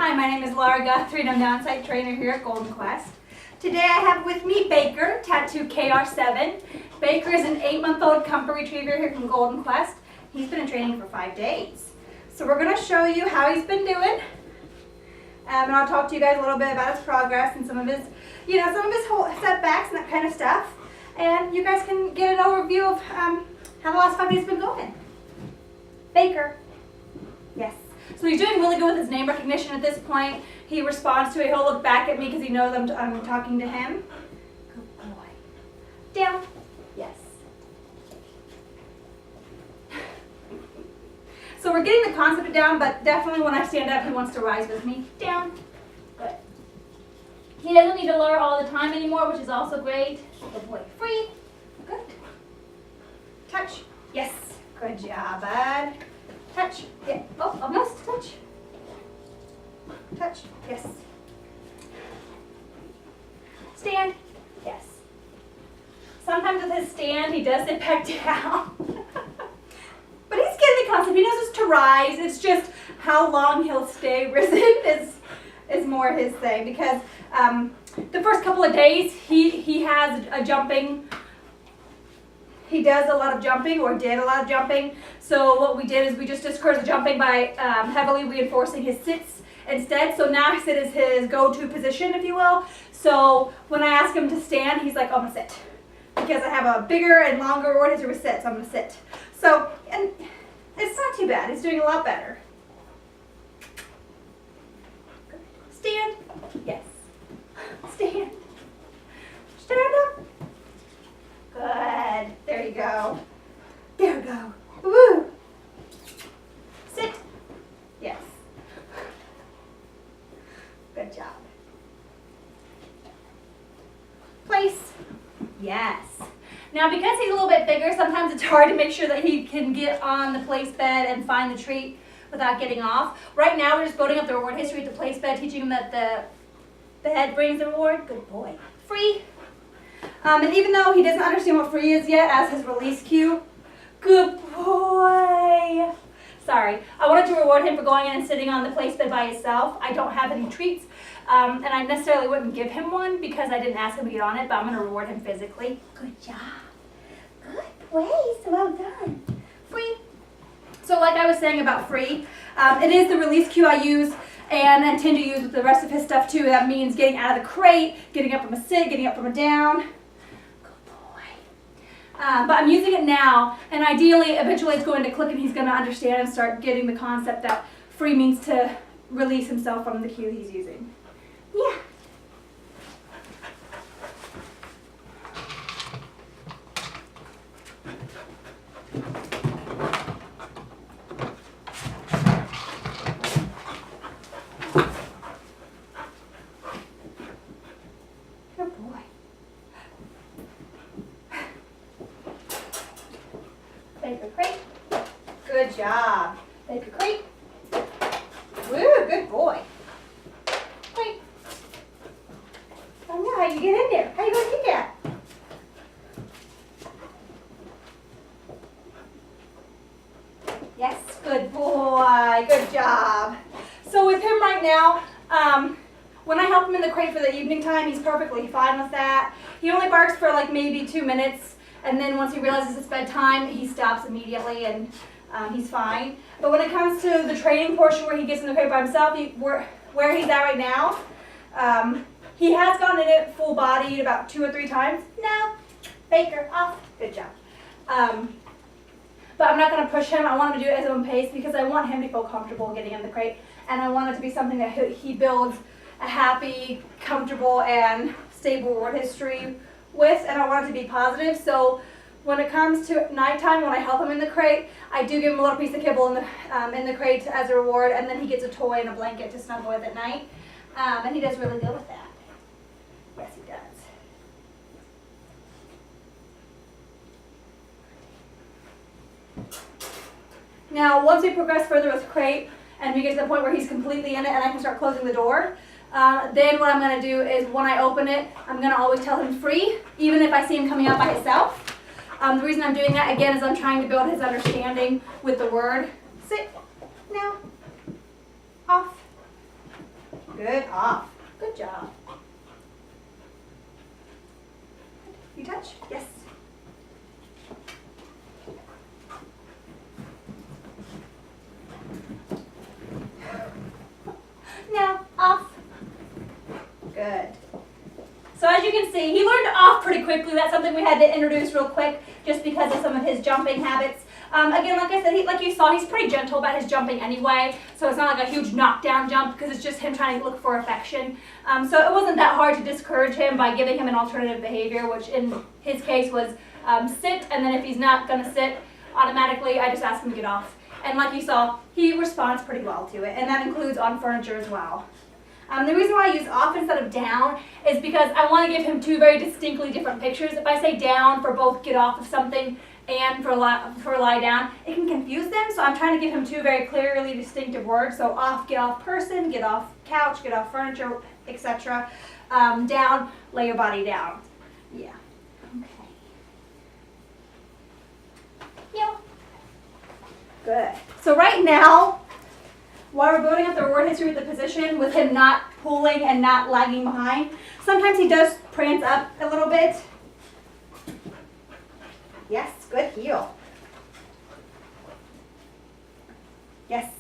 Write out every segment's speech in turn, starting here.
Hi, my name is Laura Guthrie and I'm the on-site trainer here at Golden Quest. Today I have with me Baker, tattoo KR7. Baker is an 8-month-old Comfort Retriever here from Golden Quest. He's been in training for 5 days. So we're going to show you how he's been doing. And I'll talk to you guys a little bit about his progress and some of his whole setbacks and that kind of stuff. And you guys can get an overview of how the last 5 days have been going. Baker. Yes. So he's doing really good with his name recognition at this point. He responds to it. He'll look back at me because he knows I'm talking to him. Good boy. Down. Yes. So we're getting the concept down, but definitely when I stand up, he wants to rise with me. Down. Good. He doesn't need to lower all the time anymore, which is also great. Good boy. Free. Good. Touch. Yes. Good job, bud. Touch. Yeah. Oh, almost. Touch. Touch. Yes. Stand. Yes. Sometimes with his stand, he does sit back down. But he's getting the concept. He knows it's to rise. It's just how long he'll stay risen is more his thing. Because the first couple of days, he has a jumping. He does a lot of jumping, or did a lot of jumping. So what we did is we just discouraged the jumping by heavily reinforcing his sits instead. So now sit is his go-to position, if you will. So when I ask him to stand, he's like, oh, I'm gonna sit. Because I have a bigger and longer reward history with sit, so I'm gonna sit. So, and it's not too bad. He's doing a lot better. Stand. Yes. Stand. Stand up. Good. There you go. There we go. Woo. Sit. Yes. Good job. Place. Yes. Now because he's a little bit bigger, sometimes it's hard to make sure that he can get on the place bed and find the treat without getting off. Right now we're just building up the reward history at the place bed, teaching him that the head brings the reward. Good boy. Free. And even though he doesn't understand what free is yet as his release cue, good boy. Sorry, I wanted to reward him for going in and sitting on the place bed by himself. I don't have any treats, and I necessarily wouldn't give him one because I didn't ask him to get on it, but I'm going to reward him physically. Good job. Good boy, so well done. Free. So like I was saying about free, it is the release cue I use and intend to use with the rest of his stuff too. That means getting out of the crate, getting up from a sit, getting up from a down. But I'm using it now, and ideally, eventually it's going to click and he's going to understand and start getting the concept that free means to release himself from the cue he's using. Yeah. Good boy. Baker crate. Good job. Baker crate. Woo, good boy. Crate. Oh, now how you get in there? How you gonna get that? Yes, good boy. Good job. So with him right now, when I help him in the crate for the evening time, he's perfectly fine with that. He only barks for like maybe 2 minutes. And then once he realizes it's bedtime, he stops immediately and he's fine. But when it comes to the training portion where he gets in the crate by himself, where he's at right now, he has gone in it full bodied about 2 or 3 times. No, Baker, off. Good job. But I'm not going to push him. I want him to do it at his own pace because I want him to feel comfortable getting in the crate. And I want it to be something that he builds a happy, comfortable, and stable reward history with, and I want it to be positive. So when it comes to nighttime, when I help him in the crate, I do give him a little piece of kibble in the crate as a reward, and then he gets a toy and a blanket to snuggle with at night, and he does really good with that. Yes, he does. Now, once we progress further with crate, and we get to the point where he's completely in it, and I can start closing the door, then what I'm going to do is when I open it, I'm going to always tell him free, even if I see him coming out by himself. The reason I'm doing that, again, is I'm trying to build his understanding with the word. Sit. Now. Off. Good, off. Good job. You touch? Yes. Now, off. Good. So as you can see, he learned off pretty quickly. That's something we had to introduce real quick just because of some of his jumping habits. Again, like I said, like you saw, he's pretty gentle about his jumping anyway, so it's not like a huge knockdown jump because it's just him trying to look for affection. So it wasn't that hard to discourage him by giving him an alternative behavior, which in his case was sit, and then if he's not going to sit, automatically I just ask him to get off. And like you saw, he responds pretty well to it, and that includes on furniture as well. The reason why I use off instead of down is because I want to give him two very distinctly different pictures. If I say down for both get off of something and for lie down, it can confuse them. So I'm trying to give him two very clearly distinctive words. So off, get off person, get off couch, get off furniture, etc. Down, lay your body down. Yeah. Okay. Yeah. Good. So right now, while we're building up the reward history with the position, with him not pulling and not lagging behind, sometimes he does prance up a little bit. Yes, good heel. Yes.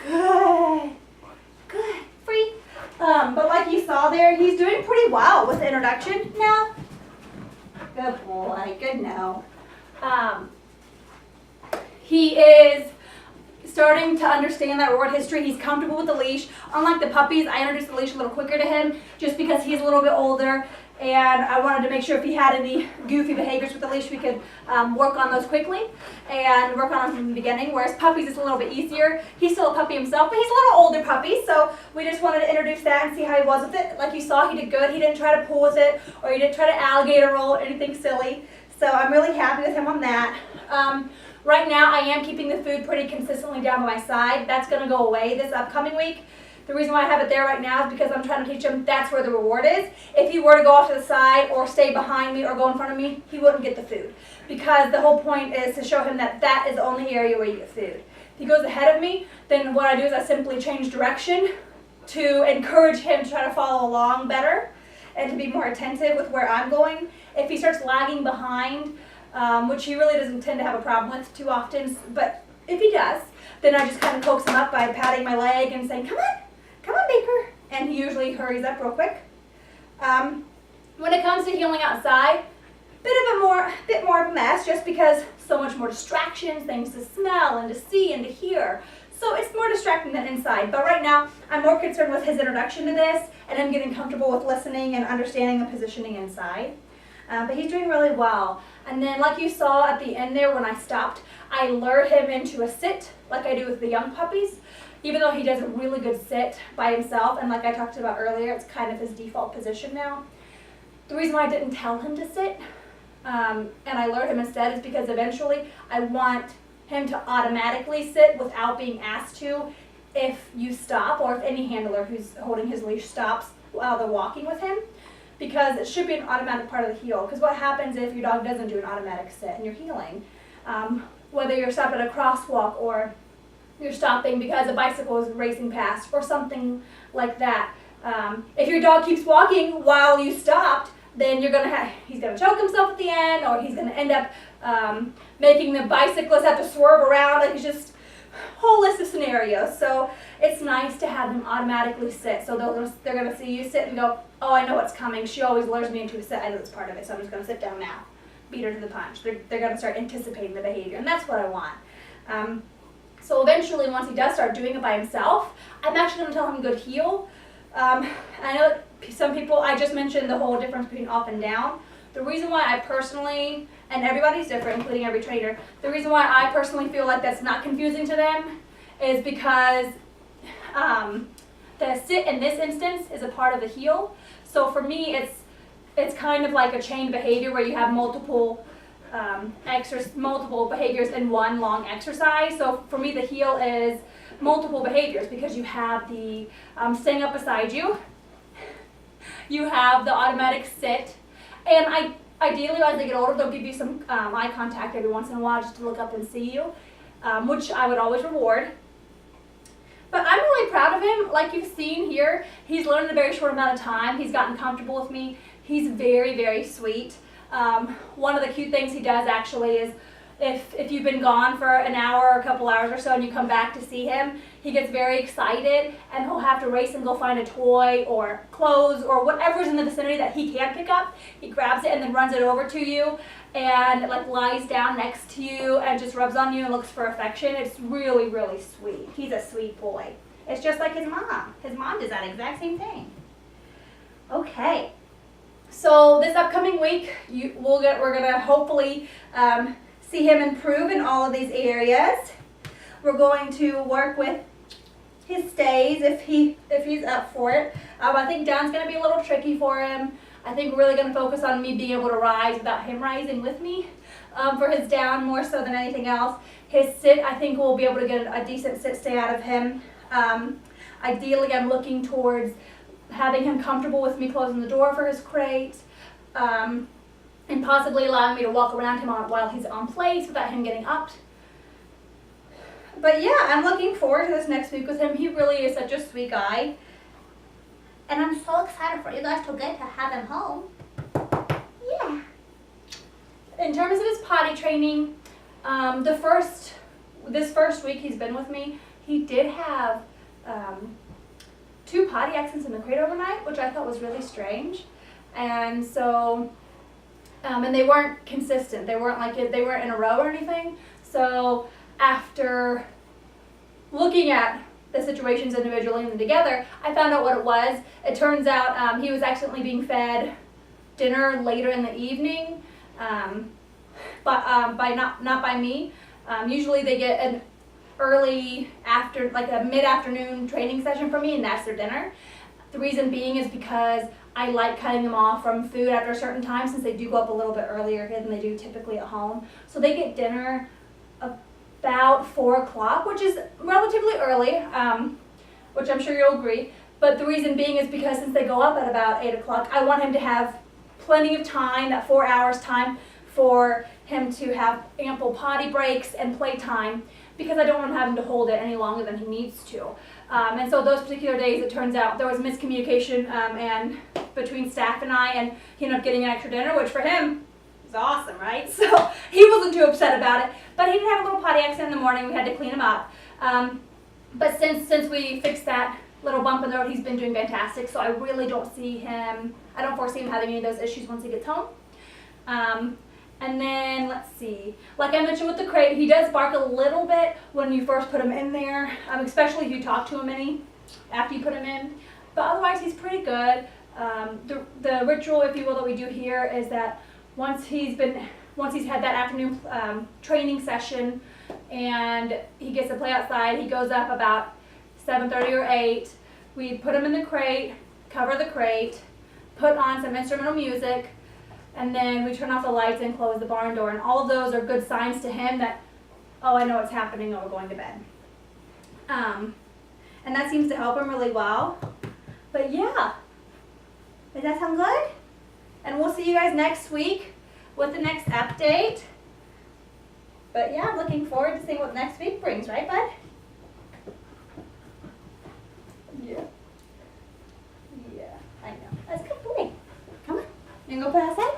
Good. Good. Free. But like you saw there, he's doing pretty well with the introduction now. Good boy. Good no. He is starting to understand that reward history. He's comfortable with the leash. Unlike the puppies, I introduced the leash a little quicker to him just because he's a little bit older, and I wanted to make sure if he had any goofy behaviors with the leash, we could work on those quickly and work on them from the beginning, whereas puppies it's a little bit easier. He's still a puppy himself, but he's a little older puppy, so we just wanted to introduce that and see how he was with it. Like you saw, he did good. He didn't try to pull with it, or he didn't try to alligator roll or anything silly, so I'm really happy with him on that. Right now, I am keeping the food pretty consistently down by my side. That's going to go away this upcoming week. The reason why I have it there right now is because I'm trying to teach him that's where the reward is. If he were to go off to the side or stay behind me or go in front of me, he wouldn't get the food. Because the whole point is to show him that that is the only area where you get food. If he goes ahead of me, then what I do is I simply change direction to encourage him to try to follow along better and to be more attentive with where I'm going. If he starts lagging behind, which he really doesn't tend to have a problem with too often, but if he does, then I just kind of coax him up by patting my leg and saying, come on, Baker, and he usually hurries up real quick. When it comes to healing outside, bit more of a mess just because so much more distractions, things to smell and to see and to hear. So it's more distracting than inside, but right now I'm more concerned with his introduction to this and him getting comfortable with listening and understanding the positioning inside. But he's doing really well. And then like you saw at the end there when I stopped, I lured him into a sit like I do with the young puppies. Even though he does a really good sit by himself, and like I talked about earlier, it's kind of his default position now. The reason why I didn't tell him to sit and I lured him instead is because eventually I want him to automatically sit without being asked to if you stop or if any handler who's holding his leash stops while they're walking with him. Because it should be an automatic part of the heel. Because what happens if your dog doesn't do an automatic sit and you're healing? Whether you're stopped at a crosswalk or you're stopping because a bicycle is racing past or something like that. If your dog keeps walking while you stopped, then he's going to choke himself at the end, or he's going to end up making the bicyclist have to swerve around. Like, it's just a whole list of scenarios. So it's nice to have them automatically sit. So they're going to see you sit and go, oh, I know what's coming. She always lures me into a sit. I know that's part of it, so I'm just going to sit down now. Beat her to the punch. They're going to start anticipating the behavior, and that's what I want. So eventually, once he does start doing it by himself, I'm actually going to tell him to go heel. I know that some people, I just mentioned the whole difference between off and down. The reason why I personally, and everybody's different, including every trainer, the reason why I personally feel like that's not confusing to them is because the sit in this instance is a part of the heel. So for me, it's kind of like a chain behavior where you have multiple behaviors in one long exercise. So for me, the heel is multiple behaviors because you have the staying up beside you, you have the automatic sit, and ideally as they get older, they'll give you some eye contact every once in a while just to look up and see you, which I would always reward. But I'm really proud of him. Like you've seen here, he's learned in a very short amount of time. He's gotten comfortable with me. He's very, very sweet. One of the cute things he does actually is if you've been gone for an hour or a couple hours or so and you come back to see him, he gets very excited and he'll have to race and go find a toy or clothes or whatever's in the vicinity that he can't pick up. He grabs it and then runs it over to you and like lies down next to you and just rubs on you and looks for affection. It's really, really sweet. He's a sweet boy. It's just like his mom. His mom does that exact same thing. Okay. So this upcoming week, we're gonna hopefully see him improve in all of these areas. We're going to work with his stays if he's up for it. I think down's gonna be a little tricky for him. I think we're really gonna focus on me being able to rise without him rising with me for his down more so than anything else. His sit, I think we'll be able to get a decent sit stay out of him. Ideally, I'm looking towards having him comfortable with me closing the door for his crate. And possibly allowing me to walk around him while he's on place without him getting up. But yeah, I'm looking forward to this next week with him. He really is such a sweet guy. And I'm so excited for you guys to get to have him home. Yeah. In terms of his potty training, this first week he's been with me, he did have 2 potty accidents in the crate overnight, which I thought was really strange. And so, and they weren't consistent. They weren't in a row or anything. So after looking at the situations individually and together, I found out what it was. It turns out he was accidentally being fed dinner later in the evening, but not by me. Usually they get an early like a mid-afternoon training session from me, and that's their dinner. The reason being is because I like cutting them off from food after a certain time since they do go up a little bit earlier than they do typically at home. So they get dinner about 4 o'clock, which is relatively early, which I'm sure you'll agree. But the reason being is because since they go up at about 8 o'clock, I want him to have plenty of time, that 4 hours time, for him to have ample potty breaks and play time, because I don't want him having to hold it any longer than he needs to. And so those particular days, it turns out there was miscommunication and between staff and I, and he ended up getting an extra dinner, which for him is awesome, right? So he wasn't too upset about it, but he did have a little potty accident in the morning. We had to clean him up. But since we fixed that little bump in the road, he's been doing fantastic. So I really don't foresee him having any of those issues once he gets home. And then, let's see, like I mentioned with the crate, he does bark a little bit when you first put him in there, especially if you talk to him any after you put him in. But otherwise, he's pretty good. The ritual, if you will, that we do here is that once he's had that afternoon training session and he gets to play outside, he goes up about 7:30 or 8. We put him in the crate, cover the crate, put on some instrumental music, and then we turn off the lights and close the barn door. And all of those are good signs to him that, oh, I know what's happening, oh, we're going to bed. And that seems to help him really well. But yeah, does that sound good? And we'll see you guys next week with the next update. But yeah, I'm looking forward to seeing what next week brings, right, bud? Yeah. Yeah, I know. That's a good boy. Come on. You can go put outside?